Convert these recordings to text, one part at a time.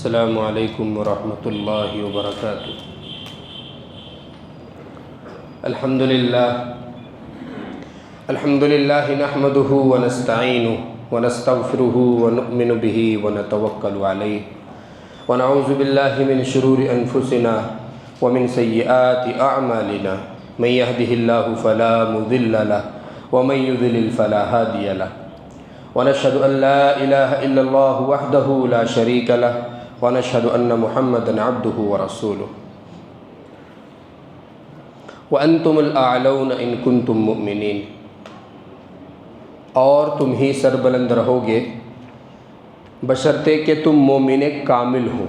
السلام علیکم ورحمۃ اللہ وبرکاتہ۔ الحمد للہ نحمده ونستعینه ونستغفره ونؤمن به ونتوکل علیہ ونعوذ باللہ من شرور انفسنا ومن سیئات اعمالنا من يهده الله فلا مضل له ومن يضلل فلا هادي له ونشهد أن لا إله إلا الله وحده لا شريك له ونشهد أن محمدا عبده ورسوله وأنتم الأعلون إن كنتم مؤمنين۔ اور تم ہی سربلند رہو گے بشرطے کہ تم مومن کامل ہو۔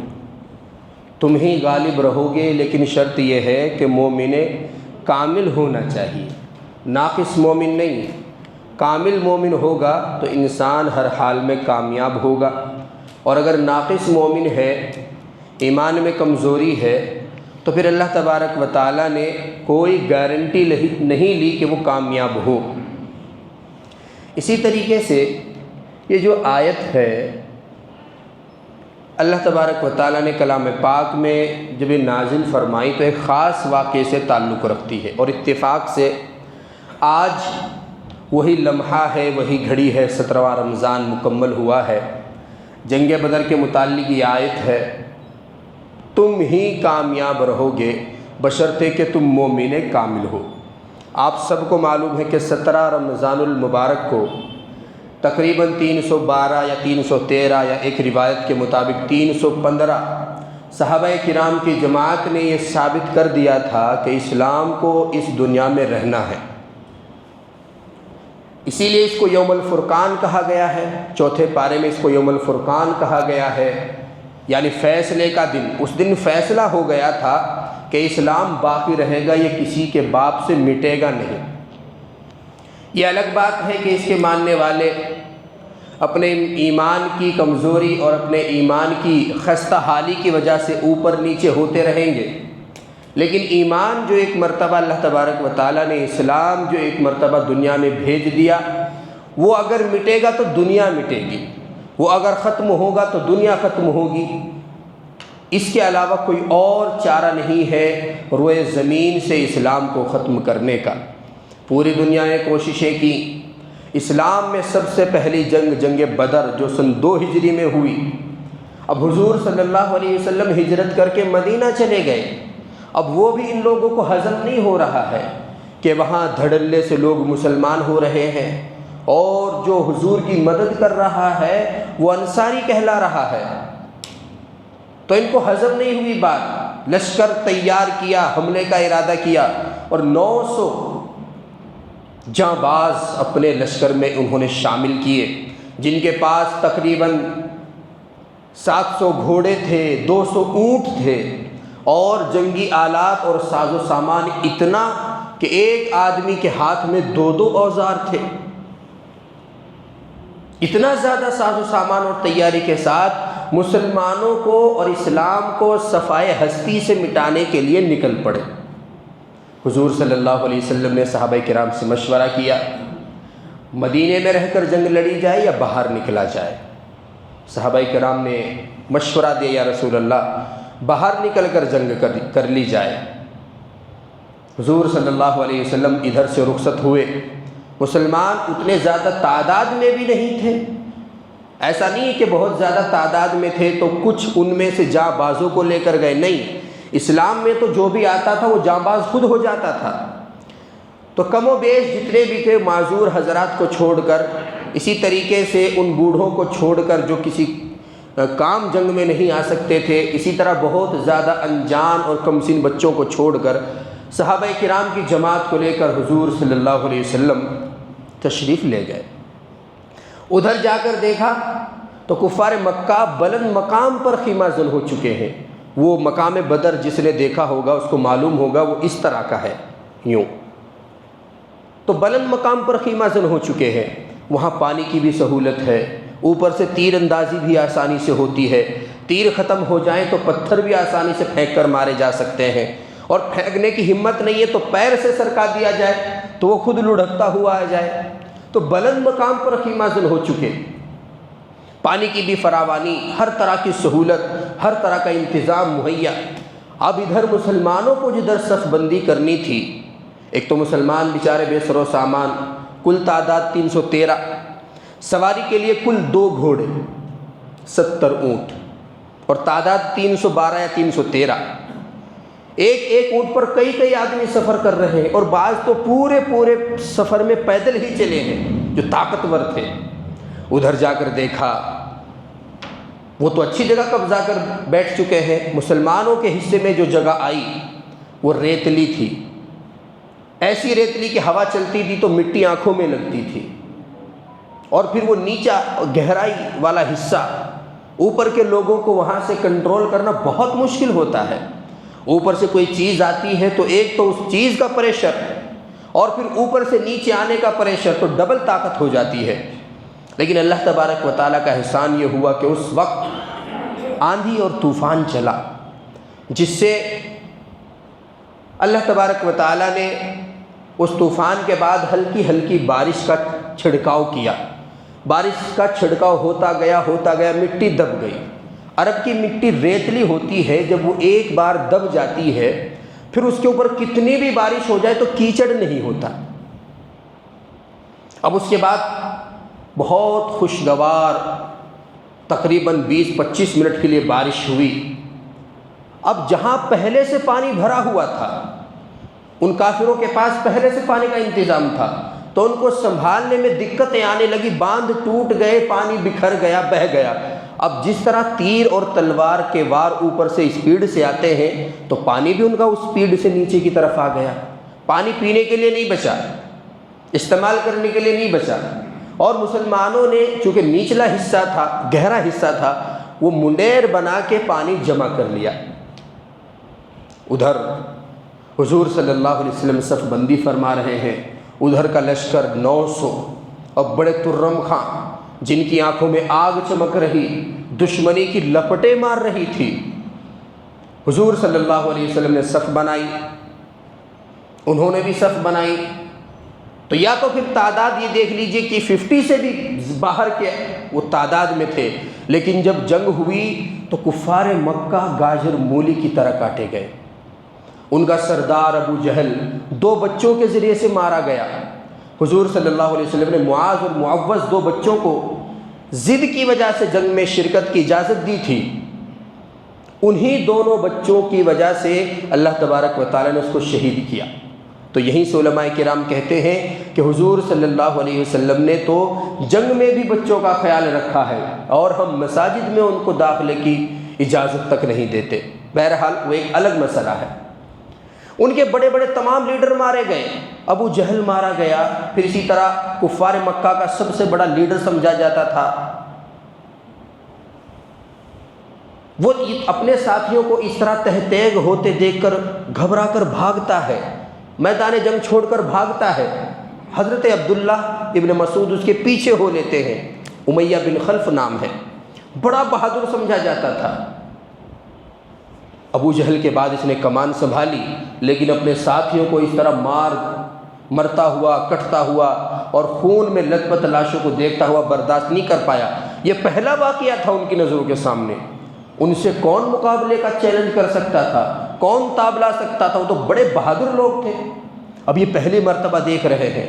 تم ہی غالب رہو گے لیکن شرط یہ ہے کہ مومن کامل ہونا چاہیے، ناقص مومن نہیں۔ کامل مومن ہوگا تو انسان ہر حال میں کامیاب ہوگا، اور اگر ناقص مومن ہے، ایمان میں کمزوری ہے، تو پھر اللہ تبارک و تعالیٰ نے کوئی گارنٹی نہیں لی کہ وہ کامیاب ہو۔ اسی طریقے سے یہ جو آیت ہے اللہ تبارک و تعالیٰ نے کلام پاک میں جب یہ نازل فرمائی تو ایک خاص واقعے سے تعلق رکھتی ہے، اور اتفاق سے آج وہی لمحہ ہے، وہی گھڑی ہے، 17واں رمضان مکمل ہوا ہے۔ جنگ بدر کے متعلق یہ آیت ہے، تم ہی کامیاب رہو گے بشرطے کہ تم مومن کامل ہو۔ آپ سب کو معلوم ہے کہ 17 رمضان المبارک کو تقریباً 312 یا 313 یا ایک روایت کے مطابق 315 صحابہ کرام کی جماعت نے یہ ثابت کر دیا تھا کہ اسلام کو اس دنیا میں رہنا ہے۔ اسی لیے اس کو یوم الفرقان کہا گیا ہے، چوتھے پارے میں اس کو یوم الفرقان کہا گیا ہے، یعنی فیصلے کا دن۔ اس دن فیصلہ ہو گیا تھا کہ اسلام باقی رہے گا، یہ کسی کے باپ سے مٹے گا نہیں۔ یہ الگ بات ہے کہ اس کے ماننے والے اپنے ایمان کی کمزوری اور اپنے ایمان کی خستہ حالی کی وجہ سے اوپر نیچے ہوتے رہیں گے، لیکن ایمان جو ایک مرتبہ اللہ تبارک و تعالیٰ نے اسلام جو ایک مرتبہ دنیا میں بھیج دیا، وہ اگر مٹے گا تو دنیا مٹے گی، وہ اگر ختم ہوگا تو دنیا ختم ہوگی۔ اس کے علاوہ کوئی اور چارہ نہیں ہے روئے زمین سے اسلام کو ختم کرنے کا۔ پوری دنیا نے کوششیں کی۔ اسلام میں سب سے پہلی جنگ بدر جو سن 2 ہجری میں ہوئی۔ اب حضور صلی اللہ علیہ وسلم ہجرت کر کے مدینہ چلے گئے۔ اب وہ بھی ان لوگوں کو ہضم نہیں ہو رہا ہے کہ وہاں دھڑلے سے لوگ مسلمان ہو رہے ہیں، اور جو حضور کی مدد کر رہا ہے وہ انصاری کہلا رہا ہے۔ تو ان کو ہضم نہیں ہوئی بات۔ لشکر تیار کیا، حملے کا ارادہ کیا، اور 900 جانباز اپنے لشکر میں انہوں نے شامل کیے، جن کے پاس تقریباً 700 گھوڑے تھے، 200 اونٹ تھے، اور جنگی آلات اور ساز و سامان اتنا کہ ایک آدمی کے ہاتھ میں 2 اوزار تھے۔ اتنا زیادہ ساز و سامان اور تیاری کے ساتھ مسلمانوں کو اور اسلام کو صفائے ہستی سے مٹانے کے لیے نکل پڑے۔ حضور صلی اللہ علیہ وسلم نے صحابہ کرام سے مشورہ کیا، مدینے میں رہ کر جنگ لڑی جائے یا باہر نکلا جائے؟ صحابہ کرام نے مشورہ دیا، یا رسول اللہ باہر نکل کر جنگ کر لی جائے۔ حضور صلی اللہ علیہ وسلم ادھر سے رخصت ہوئے۔ مسلمان اتنے زیادہ تعداد میں بھی نہیں تھے، ایسا نہیں کہ بہت زیادہ تعداد میں تھے تو کچھ ان میں سے جاں بازوں کو لے کر گئے، نہیں، اسلام میں تو جو بھی آتا تھا وہ جاں باز خود ہو جاتا تھا۔ تو کم و بیش جتنے بھی تھے معذور حضرات کو چھوڑ کر، اسی طریقے سے ان بوڑھوں کو چھوڑ کر جو کسی کام جنگ میں نہیں آ سکتے تھے، اسی طرح بہت زیادہ انجان اور کم سن بچوں کو چھوڑ کر صحابہ کرام کی جماعت کو لے کر حضور صلی اللہ علیہ وسلم تشریف لے گئے۔ ادھر جا کر دیکھا تو کفار مکہ بلند مقام پر خیمہ زن ہو چکے ہیں۔ وہ مقام بدر جس نے دیکھا ہوگا اس کو معلوم ہوگا وہ اس طرح کا ہے، یوں تو بلند مقام پر خیمہ زن ہو چکے ہیں۔ وہاں پانی کی بھی سہولت ہے، اوپر سے تیر اندازی بھی آسانی سے ہوتی ہے، تیر ختم ہو جائیں تو پتھر بھی آسانی سے پھینک کر مارے جا سکتے ہیں، اور پھینکنے کی ہمت نہیں ہے تو پیر سے سرکا دیا جائے تو وہ خود لڑھکتا ہوا آ جائے۔ تو بلند مقام پر خیمہ زن ہو چکے، پانی کی بھی فراوانی، ہر طرح کی سہولت، ہر طرح کا انتظام مہیا۔ اب ادھر مسلمانوں کو جدھر صف بندی کرنی تھی، ایک تو مسلمان بیچارے بے سر و سامان، کل تعداد 313، سواری کے لیے کل 2 گھوڑے، 70 اونٹ، اور تعداد 312 یا 313۔ ایک ایک اونٹ پر کئی آدمی سفر کر رہے ہیں، اور بعض تو پورے سفر میں پیدل ہی چلے ہیں جو طاقتور تھے۔ ادھر جا کر دیکھا وہ تو اچھی جگہ قبضہ کر بیٹھ چکے ہیں، مسلمانوں کے حصے میں جو جگہ آئی وہ ریتلی تھی، ایسی ریتلی کہ ہوا چلتی تھی تو مٹی آنکھوں میں لگتی تھی، اور پھر وہ نیچا گہرائی والا حصہ، اوپر کے لوگوں کو وہاں سے کنٹرول کرنا بہت مشکل ہوتا ہے۔ اوپر سے کوئی چیز آتی ہے تو ایک تو اس چیز کا پریشر، اور پھر اوپر سے نیچے آنے کا پریشر، تو ڈبل طاقت ہو جاتی ہے۔ لیکن اللہ تبارک و تعالیٰ کا احسان یہ ہوا کہ اس وقت آندھی اور طوفان چلا، جس سے اللہ تبارک و تعالیٰ نے اس طوفان کے بعد ہلکی بارش کا چھڑکاؤ کیا۔ بارش کا چھڑکاؤ ہوتا گیا مٹی دب گئی۔ عرب کی مٹی ریتلی ہوتی ہے، جب وہ ایک بار دب جاتی ہے پھر اس کے اوپر کتنی بھی بارش ہو جائے تو کیچڑ نہیں ہوتا۔ اب اس کے بعد بہت خوشگوار تقریباً 20-25 منٹ کے لیے بارش ہوئی۔ اب جہاں پہلے سے پانی بھرا ہوا تھا، ان کافروں کے پاس پہلے سے پانی کا انتظام تھا، تو ان کو سنبھالنے میں دقتیں آنے لگی، باندھ ٹوٹ گئے، پانی بکھر گیا، بہہ گیا۔ اب جس طرح تیر اور تلوار کے وار اوپر سے اسپیڈ سے آتے ہیں تو پانی بھی ان کا اس اسپیڈ سے نیچے کی طرف آ گیا۔ پانی پینے کے لیے نہیں بچا، استعمال کرنے کے لیے نہیں بچا، اور مسلمانوں نے چونکہ نچلا حصہ تھا، گہرا حصہ تھا، وہ منڈیر بنا کے پانی جمع کر لیا۔ ادھر حضور صلی اللہ علیہ وسلم صف بندی فرما رہے ہیں، ادھر کا لشکر 900 اور بڑے ترم خاں، جن کی آنکھوں میں آگ چمک رہی، دشمنی کی لپٹیں مار رہی تھی۔ حضور صلی اللہ علیہ وسلم نے صف بنائی، انہوں نے بھی صف بنائی، تو یا تو پھر تعداد یہ دیکھ لیجئے کہ 50 سے بھی باہر کے وہ تعداد میں تھے، لیکن جب جنگ ہوئی تو کفار مکہ گاجر مولی کی طرح کاٹے گئے۔ ان کا سردار ابو جہل 2 بچوں کے ذریعے سے مارا گیا۔ حضور صلی اللہ علیہ وسلم نے معاذ اور معوذ 2 بچوں کو ضد کی وجہ سے جنگ میں شرکت کی اجازت دی تھی، انہی دونوں بچوں کی وجہ سے اللہ تبارک و تعالیٰ نے اس کو شہید کیا۔ تو یہیں سے علماء کرام کہتے ہیں کہ حضور صلی اللہ علیہ وسلم نے تو جنگ میں بھی بچوں کا خیال رکھا ہے، اور ہم مساجد میں ان کو داخلے کی اجازت تک نہیں دیتے۔ بہرحال وہ ایک الگ مسئلہ ہے۔ ان کے بڑے بڑے تمام لیڈر مارے گئے، ابو جہل مارا گیا، پھر اسی طرح کفار مکہ کا سب سے بڑا لیڈر سمجھا جاتا تھا، وہ اپنے ساتھیوں کو اس طرح تہتیگ ہوتے دیکھ کر گھبرا کر بھاگتا ہے، میدان جنگ چھوڑ کر بھاگتا ہے۔ حضرت عبداللہ ابن مسعود اس کے پیچھے ہو لیتے ہیں، امیہ بن خلف نام ہے، بڑا بہادر سمجھا جاتا تھا۔ ابو جہل کے بعد اس نے کمان سنبھالی، لیکن اپنے ساتھیوں کو اس طرح مرتا ہوا، کٹتا ہوا اور خون میں لت پت لاشوں کو دیکھتا ہوا برداشت نہیں کر پایا۔ یہ پہلا واقعہ تھا ان کی نظروں کے سامنے، ان سے کون مقابلے کا چیلنج کر سکتا تھا، کون تاب لا سکتا تھا، وہ تو بڑے بہادر لوگ تھے۔ اب یہ پہلی مرتبہ دیکھ رہے ہیں،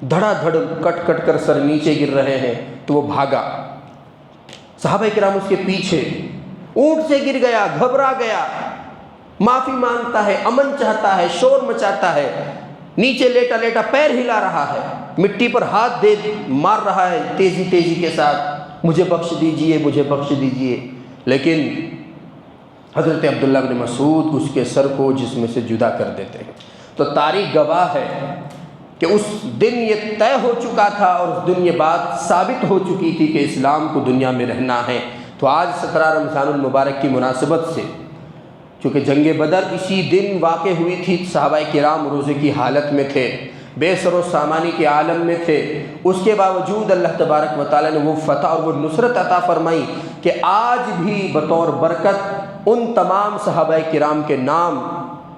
دھڑا دھڑ کٹ کٹ کر سر نیچے گر رہے ہیں، تو وہ بھاگا، صحابہ کرام اس کے پیچھے، اونٹ سے گر گیا، گھبرا گیا، معافی مانگتا ہے، امن چاہتا ہے، شور مچاتا ہے، نیچے لیٹا لیٹا پیر ہلا رہا ہے، مٹی پر ہاتھ دے مار رہا ہے تیزی کے ساتھ، مجھے بخش دیجئے، مجھے بخش دیجئے۔ لیکن حضرت عبداللہ بن مسعود اس کے سر کو جسم سے جدا کر دیتے ہیں۔ تو تاریخ گواہ ہے کہ اس دن یہ طے ہو چکا تھا، اور اس دن یہ بات ثابت ہو چکی تھی کہ اسلام کو دنیا میں رہنا ہے۔ تو آج 17 رمضان المبارک کی مناسبت سے، چونکہ جنگ بدر اسی دن واقع ہوئی تھی، صحابہ کرام روزے کی حالت میں تھے، بے سر و سامانی کے عالم میں تھے، اس کے باوجود اللہ تبارک و تعالیٰ نے وہ فتح اور وہ نصرت عطا فرمائی کہ آج بھی بطور برکت ان تمام صحابہ کرام کے نام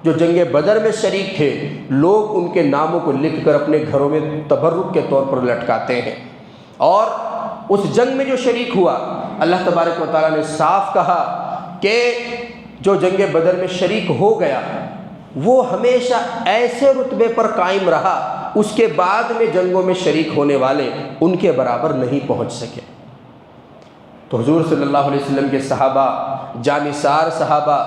جو جنگ بدر میں شریک تھے، لوگ ان کے ناموں کو لکھ کر اپنے گھروں میں تبرک کے طور پر لٹکاتے ہیں۔ اور اس جنگ میں جو شریک ہوا، اللہ تبارک و تعالیٰ نے صاف کہا کہ جو جنگ بدر میں شریک ہو گیا وہ ہمیشہ ایسے رتبے پر قائم رہا، اس کے بعد میں جنگوں میں شریک ہونے والے ان کے برابر نہیں پہنچ سکے۔ تو حضور صلی اللہ علیہ وسلم کے صحابہ، جانثار صحابہ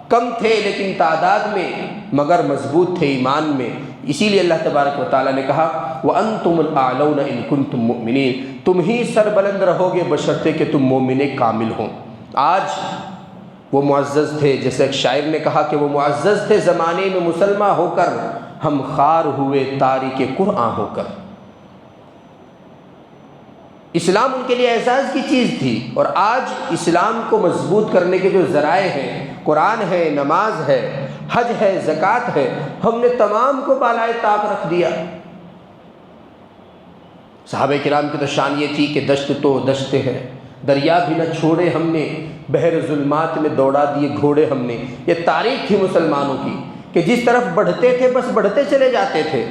کم تھے لیکن تعداد میں، مگر مضبوط تھے ایمان میں۔ اسی لیے اللہ تبارک و تعالیٰ نے کہا وَأَنْتُمُ الْأَعْلَوْنَ إِن كُنتُم مُؤْمِنِينَ، تم ہی سربلند رہو گے بشرطے کہ تم مومن کامل ہوں۔ آج وہ معزز تھے، جیسے ایک شاعر نے کہا کہ وہ معزز تھے زمانے میں مسلمان ہو کر، ہم خوار ہوئے تاریک قرآن ہو کر۔ اسلام ان کے لیے اعزاز کی چیز تھی، اور آج اسلام کو مضبوط کرنے کے جو ذرائع ہیں، قرآن ہے، نماز ہے، حج ہے، زکوٰۃ ہے، ہم نے تمام کو بالائے طاق رکھ دیا۔ صحابہ کرام کی تو شان یہ تھی کہ دشت تو دشت ہے، دریا بھی نہ چھوڑے ہم نے، بحر ظلمات میں دوڑا دیے گھوڑے ہم نے۔ یہ تاریخ تھی مسلمانوں کی کہ جس طرف بڑھتے تھے بس بڑھتے چلے جاتے تھے،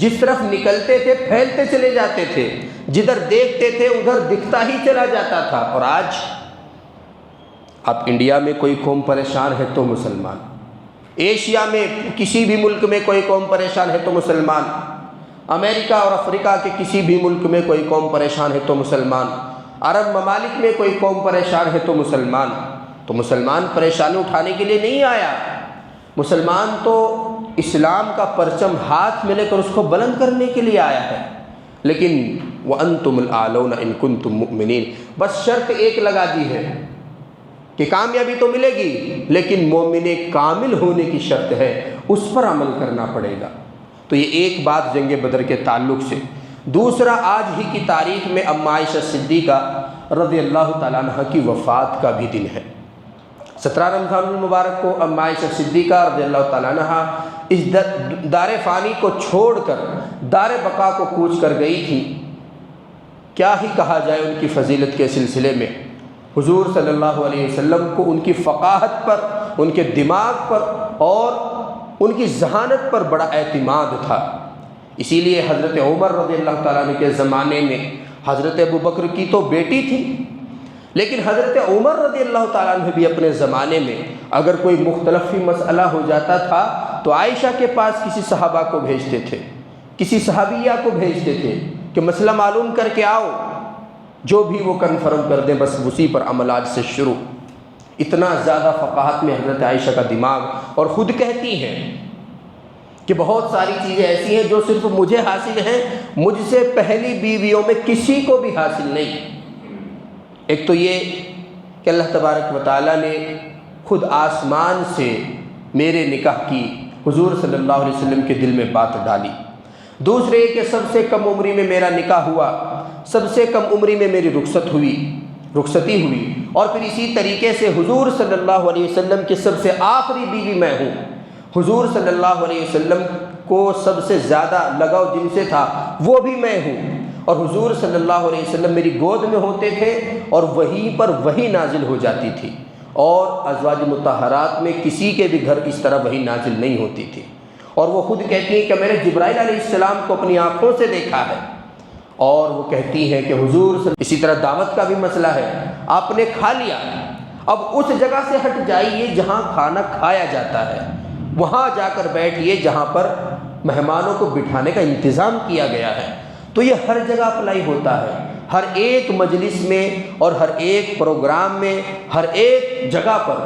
جس طرف نکلتے تھے پھیلتے چلے جاتے تھے، جدھر دیکھتے تھے ادھر دکھتا ہی چلا جاتا تھا۔ اور آج اب انڈیا میں کوئی قوم پریشان ہے تو مسلمان، ایشیا میں کسی بھی ملک میں کوئی قوم پریشان ہے تو مسلمان، امریکہ اور افریقہ کے کسی بھی ملک میں کوئی قوم پریشان ہے تو مسلمان، عرب ممالک میں کوئی قوم پریشان ہے تو مسلمان۔ تو مسلمان پریشانی اٹھانے کے لیے نہیں آیا، مسلمان تو اسلام کا پرچم ہاتھ میں لے کر اس کو بلند کرنے کے لیے آیا ہے۔ لیکن وَأَنْتُمُ الْأَعْلَوْنَ إِن كُنتُم مُؤْمِنِينَ، بس شرط ایک لگا دی ہے کہ کامیابی تو ملے گی لیکن مومن کامل ہونے کی شرط ہے، اس پر عمل کرنا پڑے گا۔ تو یہ ایک بات جنگ بدر کے تعلق سے۔ دوسرا، آج ہی کی تاریخ میں ام عائشہ صدیقہ رضی اللہ تعالیٰ عنہ کی وفات کا بھی دن ہے۔ 17 رمضان المبارک کو ام عائشہ صدیقہ رضی اللہ تعالیٰ عنہ اس دار فانی کو چھوڑ کر دار بقا کو کوچ کر گئی تھی۔ کیا ہی کہا جائے ان کی فضیلت کے سلسلے میں، حضور صلی اللہ علیہ وسلم کو ان کی فقاہت پر، ان کے دماغ پر اور ان کی ذہانت پر بڑا اعتماد تھا۔ اسی لیے حضرت عمر رضی اللہ تعالیٰ عنہ کے زمانے میں حضرت ابوبکر کی تو بیٹی تھی، لیکن حضرت عمر رضی اللہ تعالیٰ عنہ بھی اپنے زمانے میں اگر کوئی مختلفی مسئلہ ہو جاتا تھا تو عائشہ کے پاس کسی صحابہ کو بھیجتے تھے، کسی صحابیہ کو بھیجتے تھے کہ مسئلہ معلوم کر کے آؤ، جو بھی وہ کنفرم کر دیں بس اسی پر عمل آج سے شروع۔ اتنا زیادہ فقاہت میں حضرت عائشہ کا دماغ، اور خود کہتی ہیں کہ بہت ساری چیزیں ایسی ہیں جو صرف مجھے حاصل ہیں، مجھ سے پہلی بیویوں میں کسی کو بھی حاصل نہیں۔ ایک تو یہ کہ اللہ تبارک و تعالیٰ نے خود آسمان سے میرے نکاح کی حضور صلی اللہ علیہ وسلم کے دل میں بات ڈالی۔ دوسرے یہ کہ سب سے کم عمری میں میرا نکاح ہوا، سب سے کم عمری میں میری رخصتی ہوئی، اور پھر اسی طریقے سے حضور صلی اللہ علیہ وسلم کی سب سے آخری بیوی میں ہوں۔ حضور صلی اللہ علیہ وسلم کو سب سے زیادہ لگاؤ جن سے تھا وہ بھی میں ہوں، اور حضور صلی اللہ علیہ وسلم میری گود میں ہوتے تھے اور وہیں پر وہی نازل ہو جاتی تھی، اور ازواج مطہرات میں کسی کے بھی گھر اس طرح وہی نازل نہیں ہوتی تھی۔ اور وہ خود کہتی ہیں کہ میں نے جبرائیل علیہ السلام کو اپنی آنکھوں سے دیکھا ہے، اور وہ کہتی ہیں کہ حضور اسی طرح دعوت کا بھی مسئلہ ہے، آپ نے کھا لیا، اب اس جگہ سے ہٹ جائیے جہاں کھانا کھایا جاتا ہے، وہاں جا کر بیٹھیے جہاں پر مہمانوں کو بٹھانے کا انتظام کیا گیا ہے۔ تو یہ ہر جگہ اپلائی ہوتا ہے، ہر ایک مجلس میں اور ہر ایک پروگرام میں، ہر ایک جگہ پر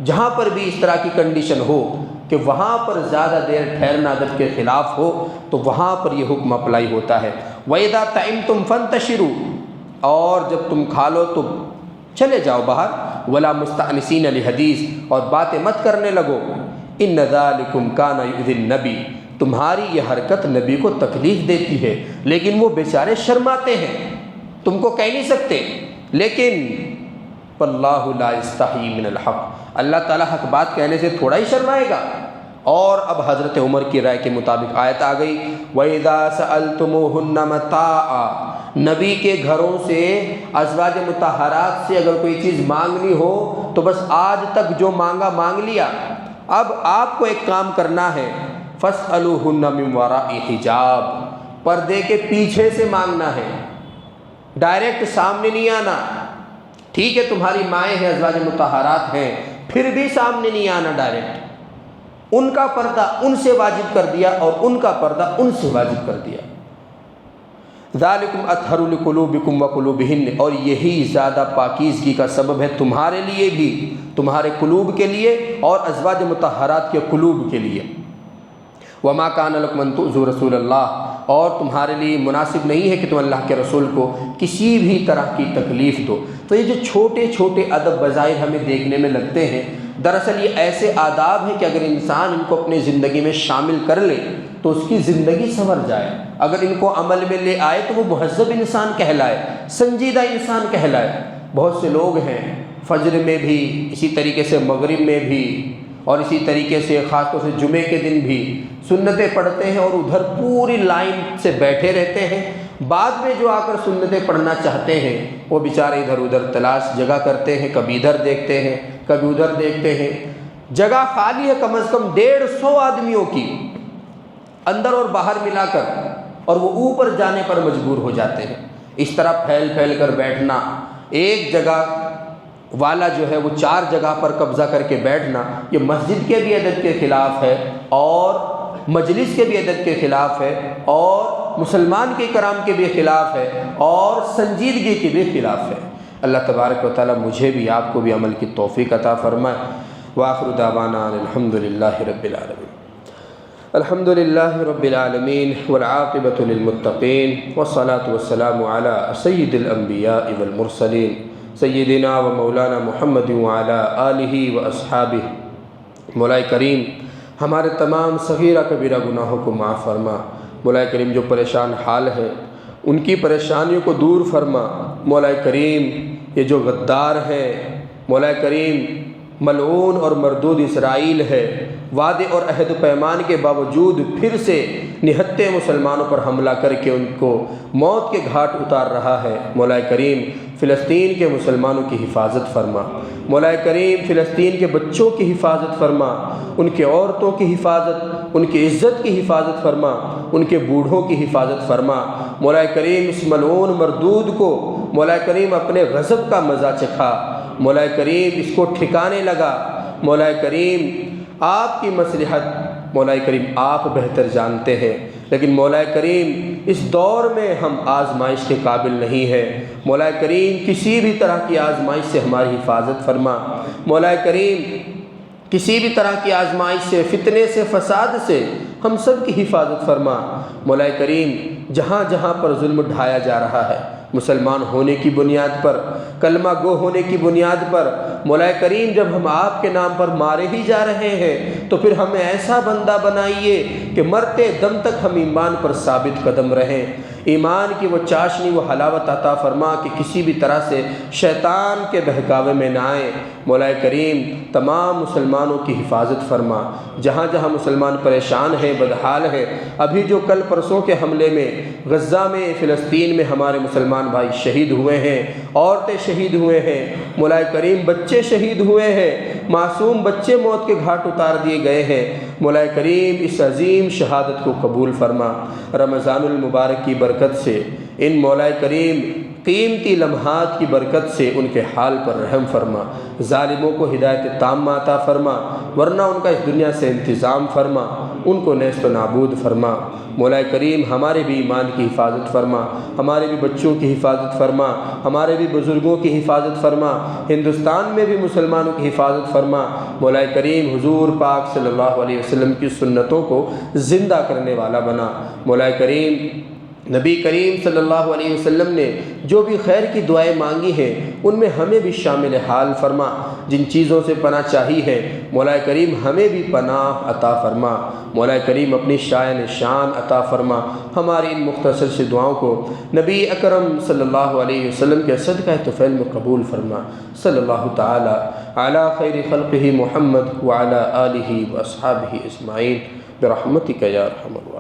جہاں پر بھی اس طرح کی کنڈیشن ہو کہ وہاں پر زیادہ دیر ٹھہرنا ادب کے خلاف ہو تو وہاں پر یہ حکم اپلائی ہوتا ہے۔ وَإِذَا طَعِمْتُمْ فَانْتَشِرُوا، اور جب تم کھا لو تو چلے جاؤ باہر، وَلَا مُسْتَأْنِسِينَ لِحَدِيث، اور باتیں مت کرنے لگو، إِنَّ ذَلِكُمْ كَانَ يُؤْذِي النَّبِيَّ، تمہاری یہ حرکت نبی کو تکلیف دیتی ہے، لیکن وہ بیچارے شرماتے ہیں، تم کو کہہ نہیں سکتے، لیکن وَاللَّهُ لَا يَسْتَحْيِي مِنَ الْحَقِّ، اللہ تعالیٰ حق بات کہنے سے تھوڑا ہی شرمائے گا۔ اور اب حضرت عمر کی رائے کے مطابق آیت آ گئی وَإِذَا سَأَلْتُمُوهُنَّ مَتَاعًا، نبی کے گھروں سے، ازواج مطہرات سے اگر کوئی چیز مانگنی ہو تو بس آج تک جو مانگا مانگ لیا، اب آپ کو ایک کام کرنا ہے، فَاسْأَلُوهُنَّ مِنْ وَرَاءِ حِجَابٍ، پردے کے پیچھے سے مانگنا ہے، ڈائریکٹ سامنے نہیں آنا۔ ٹھیک ہے تمہاری مائیں ہیں، ازواج مطہرات ہیں، پھر بھی سامنے نہیں آنا ڈائریکٹ، ان کا پردہ ان سے واجب کر دیا اور ان کا پردہ ان سے واجب کر دیا۔ ذالکم اطہر لقلوبکم وقلوبہن، اور یہی زیادہ پاکیزگی کا سبب ہے تمہارے لیے بھی، تمہارے قلوب کے لیے اور ازواج مطہرات کے قلوب کے لیے۔ وما کان لکم ان تؤذوا رسول اللہ، اور تمہارے لیے مناسب نہیں ہے کہ تم اللہ کے رسول کو کسی بھی طرح کی تکلیف دو۔ تو یہ جو چھوٹے چھوٹے ادب بظاہر ہمیں دیکھنے میں لگتے ہیں، دراصل یہ ایسے آداب ہیں کہ اگر انسان ان کو اپنی زندگی میں شامل کر لے تو اس کی زندگی سنور جائے۔ اگر ان کو عمل میں لے آئے تو وہ مہذب انسان کہلائے، سنجیدہ انسان کہلائے۔ بہت سے لوگ ہیں فجر میں بھی، اسی طریقے سے مغرب میں بھی، اور اسی طریقے سے خاص طور سے جمعے کے دن بھی سنتیں پڑھتے ہیں اور ادھر پوری لائن سے بیٹھے رہتے ہیں، بعد میں جو آ کر سنتیں پڑھنا چاہتے ہیں وہ بیچارے ادھر ادھر تلاش جگہ کرتے ہیں، کبھی ادھر دیکھتے ہیں کبھی ادھر دیکھتے ہیں۔ جگہ خالی ہے کم از کم 150 آدمیوں کی اندر اور باہر ملا کر، اور وہ اوپر جانے پر مجبور ہو جاتے ہیں۔ اس طرح پھیل پھیل کر بیٹھنا، ایک جگہ والا جو ہے وہ 4 جگہ پر قبضہ کر کے بیٹھنا، یہ مسجد کے بھی ادب کے خلاف ہے اور مجلس کے بھی ادب کے خلاف ہے اور مسلمان کے کرام کے بھی خلاف ہے اور سنجیدگی کے بھی خلاف ہے۔ اللہ تبارک و تعالی مجھے بھی آپ کو بھی عمل کی توفیق عطا فرمائے۔ وآخر دعوانا الحمد للہ رب العالمین۔ الحمد للہ رب العالمین والعاقبۃ للمتقین والصلاة والسلام علی سید الانبیاء والمرسلین سیدنا و مولانا محمد وعلی آلہ و اصحابہ۔ مولا کریم ہمارے تمام صغیرہ کبیرہ گناہوں کو معاف فرما۔ مولا کریم جو پریشان حال ہے ان کی پریشانیوں کو دور فرما۔ مولا کریم یہ جو غدار ہے، مولا کریم ملعون اور مردود اسرائیل ہے، وعدے اور عہد و پیمان کے باوجود پھر سے نہتے مسلمانوں پر حملہ کر کے ان کو موت کے گھاٹ اتار رہا ہے۔ مولا کریم فلسطین کے مسلمانوں کی حفاظت فرما۔ مولا کریم فلسطین کے بچوں کی حفاظت فرما، ان کے عورتوں کی حفاظت، ان کی عزت کی حفاظت فرما، ان کے بوڑھوں کی حفاظت فرما۔ مولا کریم اس ملعون مردود کو مولا کریم اپنے غضب کا مزہ چکھا۔ مولا کریم اس کو ٹھکانے لگا۔ مولا کریم آپ کی مصلحت مولا کریم آپ بہتر جانتے ہیں، لیکن مولا کریم اس دور میں ہم آزمائش کے قابل نہیں ہیں۔ مولا کریم کسی بھی طرح کی آزمائش سے ہماری حفاظت فرما۔ مولا کریم کسی بھی طرح کی آزمائش سے، فتنے سے، فساد سے ہم سب کی حفاظت فرما۔ مولا کریم جہاں جہاں پر ظلم ڈھایا جا رہا ہے مسلمان ہونے کی بنیاد پر، کلمہ گو ہونے کی بنیاد پر، مولا کریم جب ہم آپ کے نام پر مارے ہی جا رہے ہیں تو پھر ہمیں ایسا بندہ بنائیے کہ مرتے دم تک ہم ایمان پر ثابت قدم رہیں۔ ایمان کی وہ چاشنی، وہ حلاوت عطا فرما کہ کسی بھی طرح سے شیطان کے بہکاوے میں نہ آئے۔ مولا کریم تمام مسلمانوں کی حفاظت فرما۔ جہاں جہاں مسلمان پریشان ہیں، بدحال ہیں، ابھی جو کل پرسوں کے حملے میں غزہ میں، فلسطین میں ہمارے مسلمان بھائی شہید ہوئے ہیں، عورتیں شہید ہوئے ہیں، مولا کریم بچے شہید ہوئے ہیں، معصوم بچے موت کے گھاٹ اتار دیے گئے ہیں۔ مولا کریم اس عظیم شہادت کو قبول فرما۔ رمضان المبارک کی برکت سے، ان مولا کریم قیمتی لمحات کی برکت سے ان کے حال پر رحم فرما۔ ظالموں کو ہدایت تامہ عطا فرما، ورنہ ان کا اس دنیا سے انتظام فرما، ان کو نیست و نابود فرما۔ مولا کریم ہمارے بھی ایمان کی حفاظت فرما، ہمارے بھی بچوں کی حفاظت فرما، ہمارے بھی بزرگوں کی حفاظت فرما، ہندوستان میں بھی مسلمانوں کی حفاظت فرما۔ مولا کریم حضور پاک صلی اللہ علیہ وسلم کی سنتوں کو زندہ کرنے والا بنا۔ مولا کریم نبی کریم صلی اللہ علیہ وسلم نے جو بھی خیر کی دعائیں مانگی ہیں ان میں ہمیں بھی شامل حال فرما۔ جن چیزوں سے پناہ چاہی ہے مولا کریم ہمیں بھی پناہ عطا فرما۔ مولا کریم اپنی شان عطا فرما۔ ہماری ان مختصر سی دعاؤں کو نبی اکرم صلی اللہ علیہ وسلم کے صدقہ طفیل میں قبول فرما۔ صلی اللہ تعالی علی خیر خلقہ محمد وعلی آلہ واصحابہ اجمعین برحمتک یا ارحم الراحمین۔